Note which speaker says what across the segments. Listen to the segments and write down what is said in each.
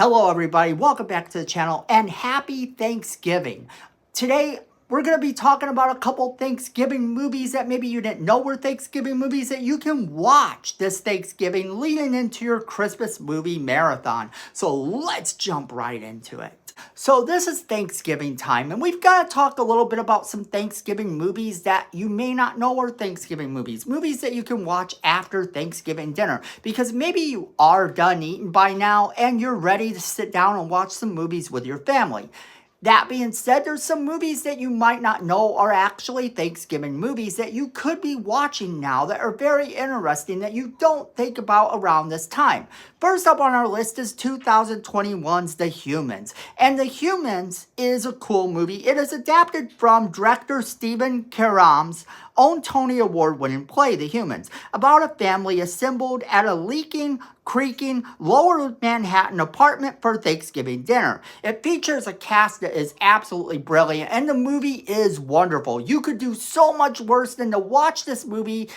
Speaker 1: Hello everybody, welcome back to the channel and happy Thanksgiving. Today we're going to be talking about a couple Thanksgiving movies that maybe you didn't know were Thanksgiving movies that you can watch this Thanksgiving leading into your Christmas movie marathon. So let's jump right into it. So this is Thanksgiving time and we've got to talk a little bit about some Thanksgiving movies that you may not know are Thanksgiving movies. Movies that you can watch after Thanksgiving dinner because maybe you are done eating by now and you're ready to sit down and watch some movies with your family. That being said, there's some movies that you might not know are actually Thanksgiving movies that you could be watching now that are very interesting that you don't think about around this time. First up on our list is 2021's The Humans. And The Humans is a cool movie. It is adapted from director Stephen Karam's own Tony Award-winning play, The Humans, about a family assembled at a leaking, creaking Lower Manhattan apartment for Thanksgiving dinner. It features a cast that is absolutely brilliant, and the movie is wonderful. You could do so much worse than to watch this movie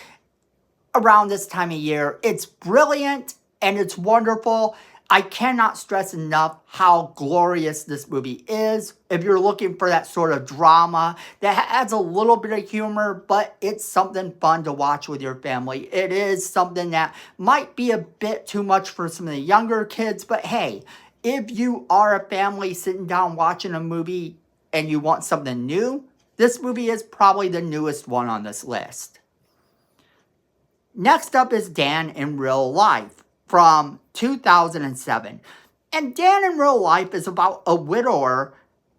Speaker 1: around this time of year. It's brilliant and it's wonderful. I cannot stress enough how glorious this movie is. If you're looking for that sort of drama that adds a little bit of humor, but it's something fun to watch with your family. It is something that might be a bit too much for some of the younger kids, but hey, if you are a family sitting down watching a movie and you want something new, this movie is probably the newest one on this list. Next up is Dan in Real Life from 2007. And Dan in Real Life is about a widower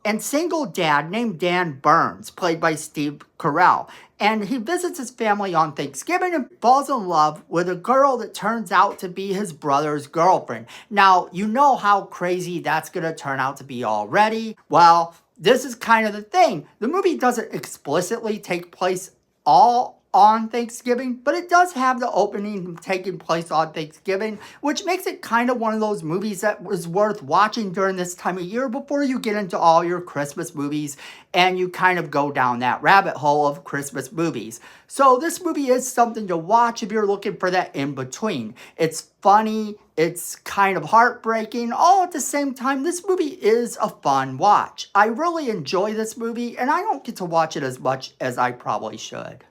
Speaker 1: and single dad named Dan Burns, played by Steve Carell. And he visits his family on Thanksgiving and falls in love with a girl that turns out to be his brother's girlfriend. Now, you know how crazy that's going to turn out to be already. Well, this is kind of the thing. The movie doesn't explicitly take place all on Thanksgiving, but it does have the opening taking place on Thanksgiving, which makes it kind of one of those movies that was worth watching during this time of year before you get into all your Christmas movies and you kind of go down that rabbit hole of Christmas movies. So this movie is something to watch if you're looking for that in between. It's funny, it's kind of heartbreaking, all at the same time. This movie is a fun watch. I really enjoy this movie and I don't get to watch it as much as I probably should.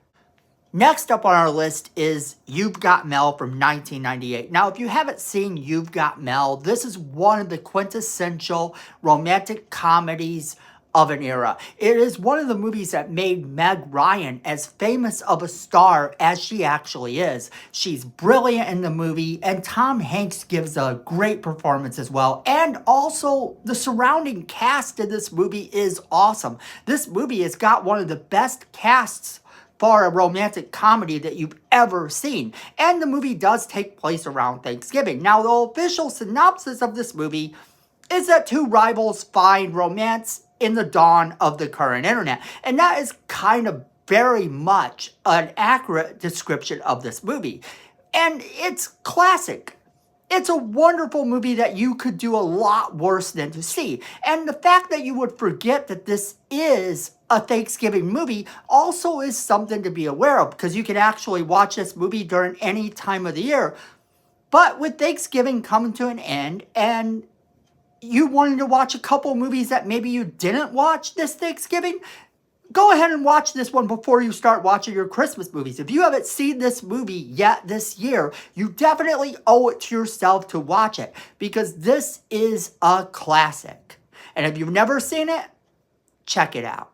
Speaker 1: Next up on our list is You've Got Mail from 1998. Now, if you haven't seen You've Got Mail, this is one of the quintessential romantic comedies of an era. It is one of the movies that made Meg Ryan as famous of a star as she actually is. She's brilliant in the movie, and Tom Hanks gives a great performance as well. And also, the surrounding cast in this movie is awesome. This movie has got one of the best casts for a romantic comedy that you've ever seen. And the movie does take place around Thanksgiving. Now, the official synopsis of this movie is that two rivals find romance in the dawn of the current internet. And that is kind of very much an accurate description of this movie. And it's classic. It's a wonderful movie that you could do a lot worse than to see. And the fact that you would forget that this is a Thanksgiving movie also is something to be aware of, because you can actually watch this movie during any time of the year. But with Thanksgiving coming to an end and you wanting to watch a couple movies that maybe you didn't watch this Thanksgiving, go ahead and watch this one before you start watching your Christmas movies. If you haven't seen this movie yet this year, you definitely owe it to yourself to watch it, because this is a classic. And if you've never seen it, check it out.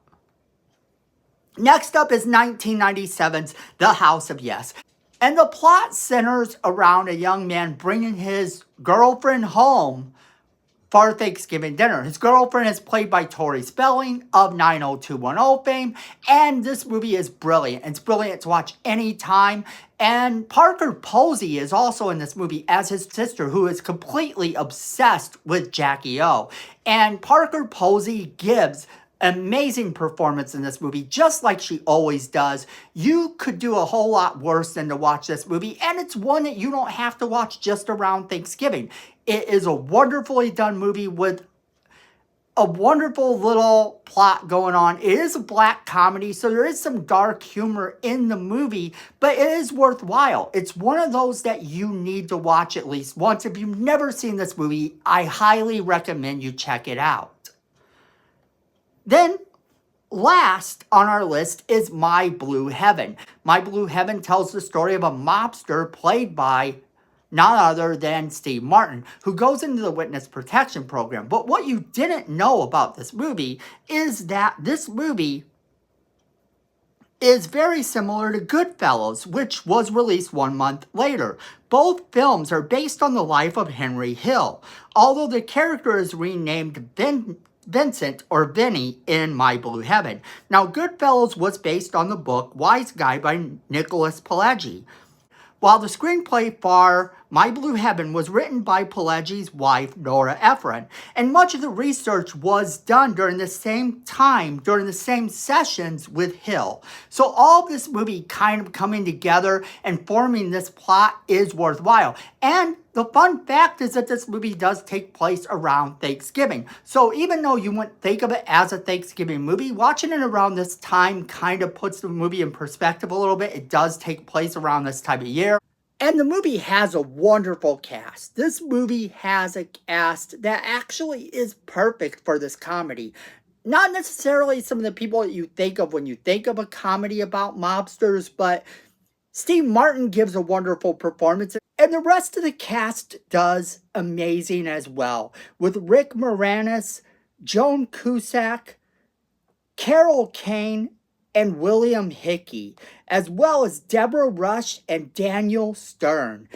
Speaker 1: Next up is 1997's The House of Yes. And the plot centers around a young man bringing his girlfriend home for Thanksgiving dinner. His girlfriend is played by Tori Spelling of 90210 fame, and this movie is brilliant. It's brilliant to watch anytime. And Parker Posey is also in this movie as his sister, who is completely obsessed with Jackie O. And Parker Posey gives amazing performance in this movie, just like she always does. You could do a whole lot worse than to watch this movie, and it's one that you don't have to watch just around Thanksgiving. It is a wonderfully done movie with a wonderful little plot going on. It is a black comedy, so there is some dark humor in the movie, but it is worthwhile. It's one of those that you need to watch at least once. If you've never seen this movie, I highly recommend you check it out. Then, last on our list is My Blue Heaven. My Blue Heaven tells the story of a mobster played by none other than Steve Martin, who goes into the witness protection program. But what you didn't know about this movie is that this movie is very similar to Goodfellas, which was released 1 month later. Both films are based on the life of Henry Hill, although the character is renamed Vincent or Vinny in My Blue Heaven. Now, Goodfellas was based on the book Wise Guy by Nicholas Pileggi, while the screenplay for My Blue Heaven was written by Pileggi's wife, Nora Ephron, and much of the research was done during the same time, during the same sessions with Hill. So all of this movie kind of coming together and forming this plot is worthwhile. And the fun fact is that this movie does take place around Thanksgiving. So even though you wouldn't think of it as a Thanksgiving movie, watching it around this time kind of puts the movie in perspective a little bit. It does take place around this time of year. And the movie has a wonderful cast. This movie has a cast that actually is perfect for this comedy. Not necessarily some of the people that you think of when you think of a comedy about mobsters, but Steve Martin gives a wonderful performance, and the rest of the cast does amazing as well, with Rick Moranis, Joan Cusack, Carol Kane, and William Hickey, as well as Deborah Rush and Daniel Stern.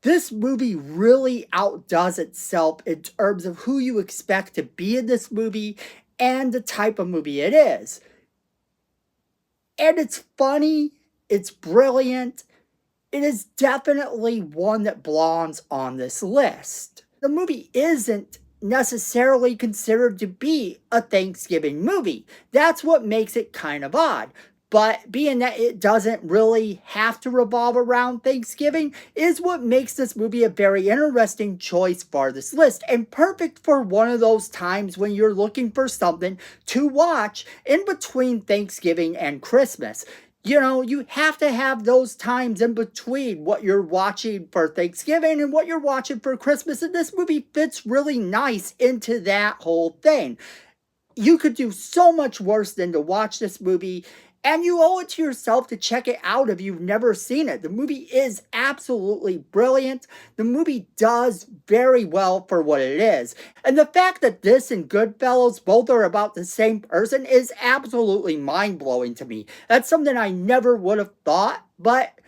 Speaker 1: This movie really outdoes itself in terms of who you expect to be in this movie and the type of movie it is. And it's funny, it's brilliant, it is definitely one that belongs on this list. The movie isn't necessarily considered to be a Thanksgiving movie. That's what makes it kind of odd. But being that it doesn't really have to revolve around Thanksgiving is what makes this movie a very interesting choice for this list, and perfect for one of those times when you're looking for something to watch in between Thanksgiving and Christmas. You know, you have to have those times in between what you're watching for Thanksgiving and what you're watching for Christmas, and this movie fits really nice into that whole thing. You could do so much worse than to watch this movie, and you owe it to yourself to check it out if you've never seen it. The movie is absolutely brilliant. The movie does very well for what it is. And the fact that this and Goodfellas both are about the same person is absolutely mind-blowing to me. That's something I never would have thought, but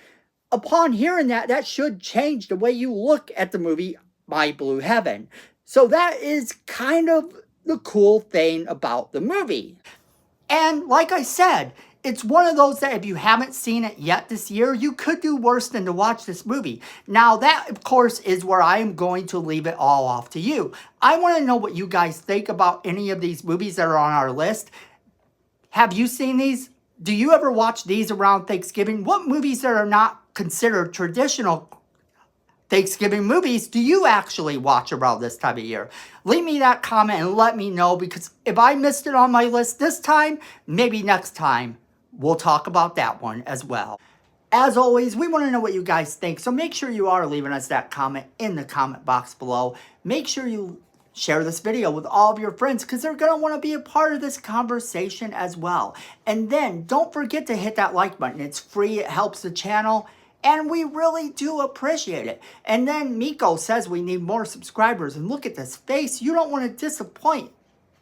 Speaker 1: upon hearing that, that should change the way you look at the movie My Blue Heaven. So that is kind of the cool thing about the movie. And like I said, it's one of those that if you haven't seen it yet this year, you could do worse than to watch this movie. Now that, of course, is where I am going to leave it all off to you. I want to know what you guys think about any of these movies that are on our list. Have you seen these? Do you ever watch these around Thanksgiving? What movies that are not considered traditional Thanksgiving movies do you actually watch around this time of year? Leave me that comment and let me know, because if I missed it on my list this time, maybe next time we'll talk about that one as well. As always, we want to know what you guys think, so make sure you are leaving us that comment in the comment box below. Make sure you share this video with all of your friends, because they're going to want to be a part of this conversation as well. And then don't forget to hit that like button. It's free, it helps the channel, and we really do appreciate it. And then Miko says we need more subscribers, and look at this face. You don't want to disappoint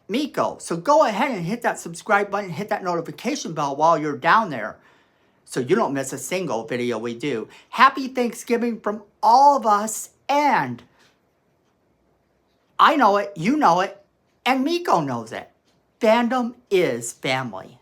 Speaker 1: Miko. So go ahead and hit that subscribe button, hit that notification bell while you're down there, so you don't miss a single video we do. Happy Thanksgiving from all of us, and I know it, you know it, and Miko knows it. Fandom is family.